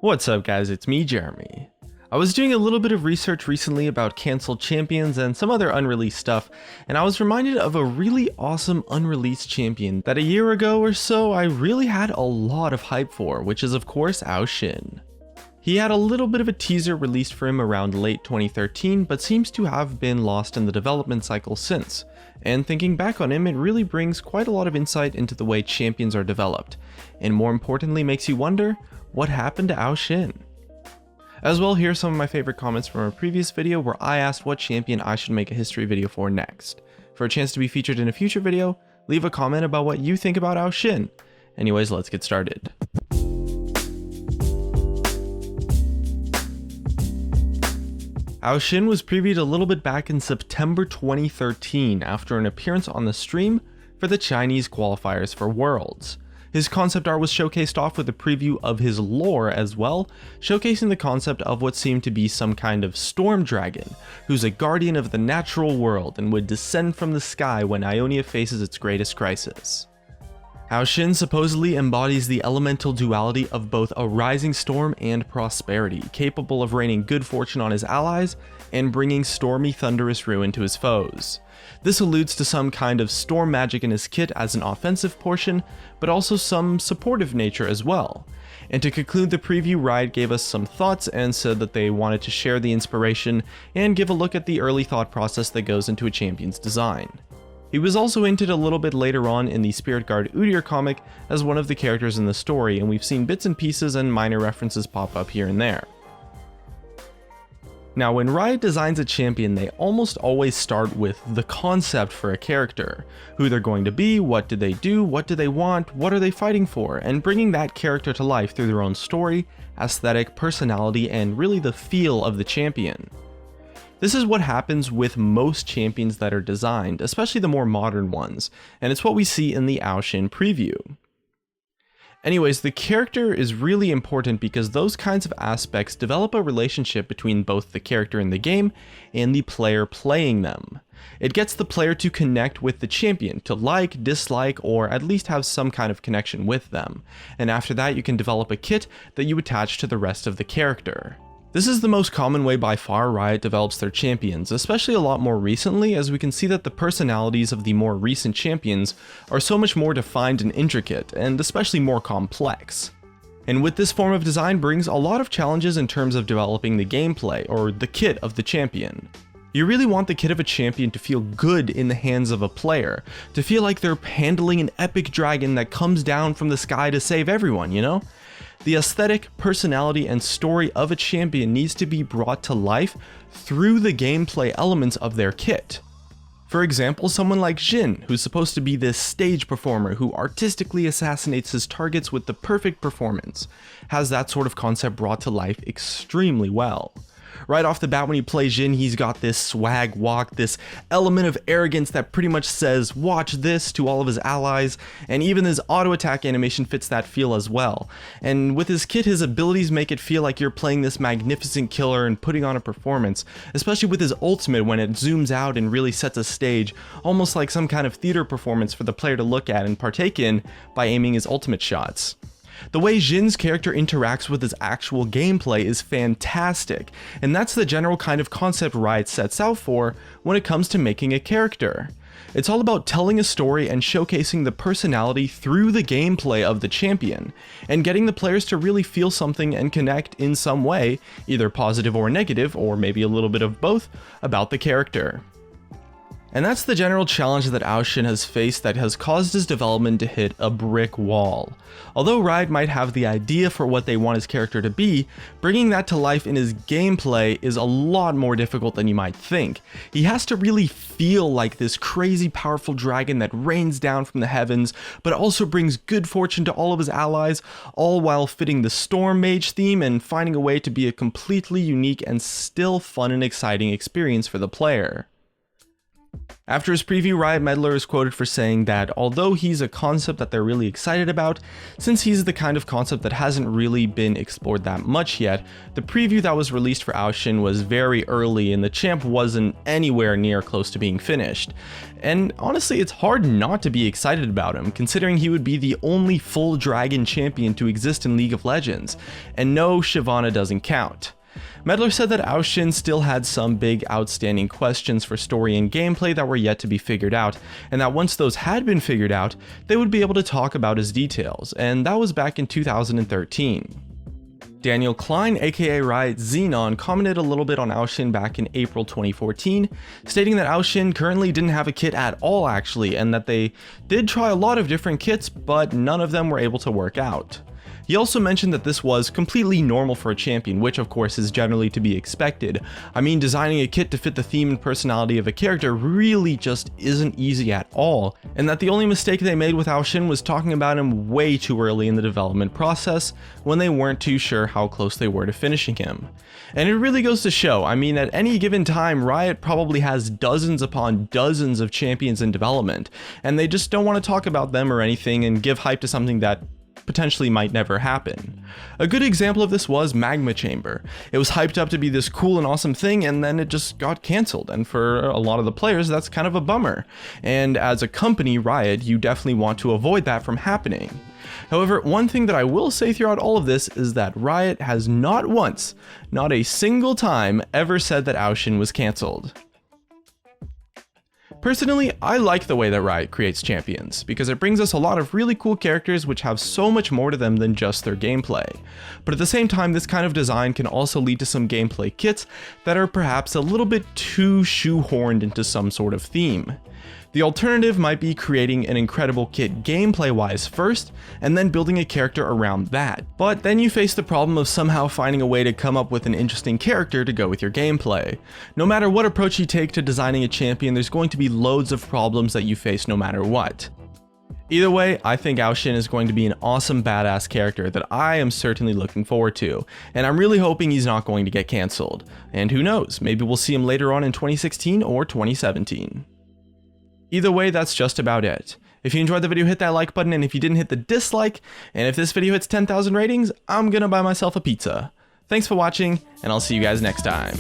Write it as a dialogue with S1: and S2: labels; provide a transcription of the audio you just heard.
S1: What's up guys, it's me, Jeremy. I was doing a little bit of research recently about cancelled champions and some other unreleased stuff, and I was reminded of a really awesome unreleased champion that a year ago or so I really had a lot of hype for, which is of course Ao Shin. He had a little bit of a teaser released for him around late 2013, but seems to have been lost in the development cycle since, and thinking back on him, it really brings quite a lot of insight into the way champions are developed, and more importantly makes you wonder, what happened to Ao Shin? As well, here are some of my favorite comments from a previous video where I asked what champion I should make a history video for next. For a chance to be featured in a future video, leave a comment about what you think about Ao Shin. Anyways, let's get started. Ao Shin was previewed a little bit back in September 2013 after an appearance on the stream for the Chinese qualifiers for Worlds. His concept art was showcased off with a preview of his lore as well, showcasing the concept of what seemed to be some kind of storm dragon, who's a guardian of the natural world and would descend from the sky when Ionia faces its greatest crisis. Ao Shin supposedly embodies the elemental duality of both a rising storm and prosperity, capable of raining good fortune on his allies and bringing stormy thunderous ruin to his foes. This alludes to some kind of storm magic in his kit as an offensive portion, but also some supportive nature as well. And to conclude the preview, Riot gave us some thoughts and said that they wanted to share the inspiration and give a look at the early thought process that goes into a champion's design. He was also hinted a little bit later on in the Spirit Guard Udyr comic as one of the characters in the story, and we've seen bits and pieces and minor references pop up here and there. Now, when Riot designs a champion, they almost always start with the concept for a character. Who they're going to be, what do they do, what do they want, what are they fighting for, and bringing that character to life through their own story, aesthetic, personality, and really the feel of the champion. This is what happens with most champions that are designed, especially the more modern ones, and it's what we see in the Ao Shin preview. Anyways, the character is really important because those kinds of aspects develop a relationship between both the character in the game and the player playing them. It gets the player to connect with the champion, to like, dislike, or at least have some kind of connection with them, and after that you can develop a kit that you attach to the rest of the character. This is the most common way by far Riot develops their champions, especially a lot more recently, as we can see that the personalities of the more recent champions are so much more defined and intricate, and especially more complex. And with this form of design brings a lot of challenges in terms of developing the gameplay, or the kit of the champion. You really want the kit of a champion to feel good in the hands of a player, to feel like they're handling an epic dragon that comes down from the sky to save everyone, you know? The aesthetic, personality, and story of a champion needs to be brought to life through the gameplay elements of their kit. For example, someone like Jin, who's supposed to be this stage performer who artistically assassinates his targets with the perfect performance, has that sort of concept brought to life extremely well. Right off the bat when you play Jin, he's got this swag walk, this element of arrogance that pretty much says, watch this, to all of his allies, and even his auto attack animation fits that feel as well. And with his kit, his abilities make it feel like you're playing this magnificent killer and putting on a performance, especially with his ultimate when it zooms out and really sets a stage, almost like some kind of theater performance for the player to look at and partake in by aiming his ultimate shots. The way Jin's character interacts with his actual gameplay is fantastic, and that's the general kind of concept Riot sets out for when it comes to making a character. It's all about telling a story and showcasing the personality through the gameplay of the champion, and getting the players to really feel something and connect in some way, either positive or negative, or maybe a little bit of both, about the character. And that's the general challenge that Ao Shin has faced that has caused his development to hit a brick wall. Although Riot might have the idea for what they want his character to be, bringing that to life in his gameplay is a lot more difficult than you might think. He has to really feel like this crazy powerful dragon that rains down from the heavens, but also brings good fortune to all of his allies, all while fitting the Storm Mage theme and finding a way to be a completely unique and still fun and exciting experience for the player. After his preview, Riot Meddler is quoted for saying that although he's a concept that they're really excited about, since he's the kind of concept that hasn't really been explored that much yet, the preview that was released for Ao Shin was very early and the champ wasn't anywhere near close to being finished. And honestly, it's hard not to be excited about him, considering he would be the only full dragon champion to exist in League of Legends, and no, Shyvana doesn't count. Meddler said that Ao Shin still had some big outstanding questions for story and gameplay that were yet to be figured out, and that once those had been figured out, they would be able to talk about his details, and that was back in 2013. Daniel Klein, aka Riot Xenon, commented a little bit on Ao Shin back in April 2014, stating that Ao Shin currently didn't have a kit at all actually, and that they did try a lot of different kits, but none of them were able to work out. He also mentioned that this was completely normal for a champion, which of course is generally to be expected. I mean, designing a kit to fit the theme and personality of a character really just isn't easy at all, and that the only mistake they made with Ao Shin was talking about him way too early in the development process, when they weren't too sure how close they were to finishing him. And it really goes to show, I mean, at any given time, Riot probably has dozens upon dozens of champions in development, and they just don't want to talk about them or anything and give hype to something that potentially might never happen. A good example of this was Magma Chamber. It was hyped up to be this cool and awesome thing, and then it just got cancelled, and for a lot of the players that's kind of a bummer. And as a company, Riot, you definitely want to avoid that from happening. However, one thing that I will say throughout all of this is that Riot has not once, not a single time, ever said that Ao Shin was cancelled. Personally, I like the way that Riot creates champions, because it brings us a lot of really cool characters which have so much more to them than just their gameplay. But at the same time, this kind of design can also lead to some gameplay kits that are perhaps a little bit too shoehorned into some sort of theme. The alternative might be creating an incredible kit gameplay-wise first, and then building a character around that. But then you face the problem of somehow finding a way to come up with an interesting character to go with your gameplay. No matter what approach you take to designing a champion, there's going to be loads of problems that you face no matter what. Either way, I think Ao Shin is going to be an awesome badass character that I am certainly looking forward to, and I'm really hoping he's not going to get cancelled. And who knows, maybe we'll see him later on in 2016 or 2017. Either way, that's just about it. If you enjoyed the video, hit that like button, and if you didn't, hit the dislike, and if this video hits 10,000 ratings, I'm gonna buy myself a pizza. Thanks for watching, and I'll see you guys next time.